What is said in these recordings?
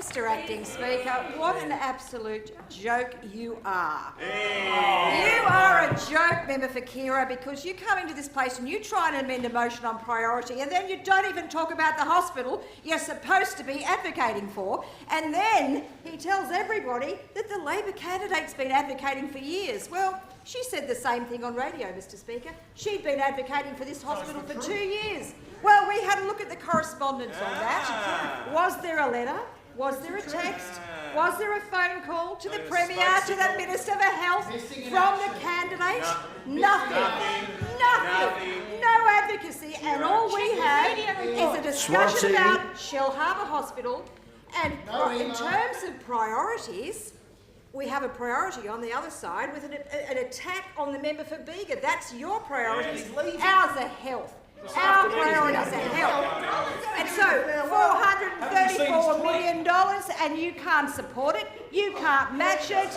Mr Acting Speaker, what an absolute joke you are. You are a joke, Member for Kira, because you come into this place and you try and amend a motion on priority and then you don't even talk about the hospital you're supposed to be advocating for, and then he tells everybody that the Labor candidate's been advocating for years. Well, she said the same thing on radio, Mr Speaker. She'd been advocating for this hospital for 2 years. Well, we had a look at the correspondence on that. Was there a letter? Was there a text? Was there a phone call to the Premier, to the Minister for Health from the candidate? Nothing. No advocacy, and all we have is a discussion about Shoalhaven Hospital. And in terms of priorities, we have a priority on the other side with an attack on the member for Bega. That's your priorities. Ours are health. Our priorities are health. And so $434 million and you can't support it, you can't match it,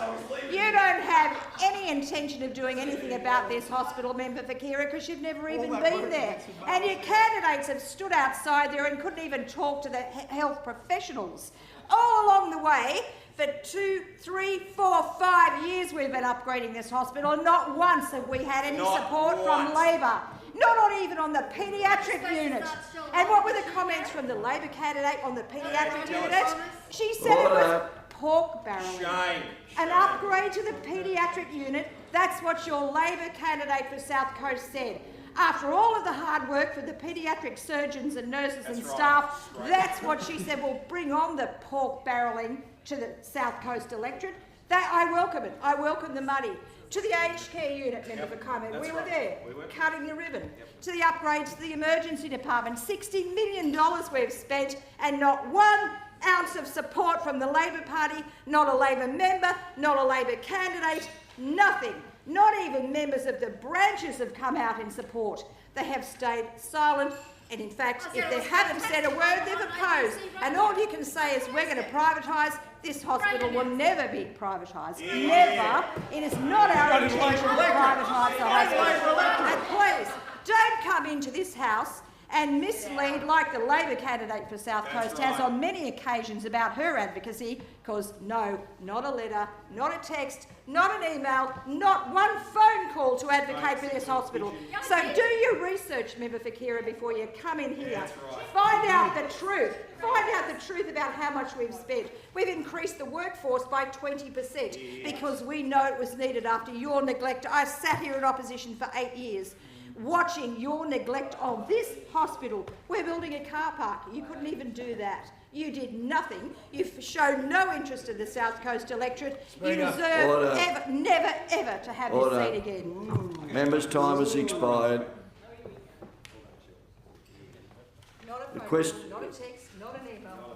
you don't have any intention of doing anything about this hospital, Member for Kira, because you've never even been there. And your candidates have stood outside there and couldn't even talk to the health professionals. All along the way, for 2, 3, 4, 5 years we've been upgrading this hospital, and not once have we had any support from Labor. Not even on the paediatric unit. And what were the comments from the Labor candidate on the paediatric unit? She said it was pork barrelling. An upgrade to the paediatric unit, that's what your Labor candidate for South Coast said. After all of the hard work for the paediatric surgeons and nurses and staff, that's what she said will bring on the pork barrelling to the South Coast electorate. I welcome it. I welcome the money. To the aged care unit, Member for comment, we were there, cutting the ribbon. To the upgrades to the emergency department, $60 million we've spent, and not 1 ounce of support from the Labor Party, not a Labor member, not a Labor candidate, nothing. Not even members of the branches have come out in support. They have stayed silent, and in fact, if they haven't said a word, they've opposed. And all you can say is we're going to privatise. This hospital will never be privatised. Never. It is not our intention to privatise the hospital. And please, don't come into this House and mislead like the Labor candidate for South Coast has on many occasions about her advocacy, because no, not a letter, not a text, not an email, not 1 phone call to advocate for this hospital. So do your research, Member for Kira, before you come in here. Find out the truth. Find out the truth about how much we've spent. We've increased the workforce by 20% because we know it was needed after your neglect. I sat here in opposition for 8 years, watching your neglect of this hospital. We're building a car park. You couldn't even do that. You did nothing. You've shown no interest in the South Coast electorate. You deserve never, ever to have this seat again. Members' time has expired. Not a phone call, not a text, not an email.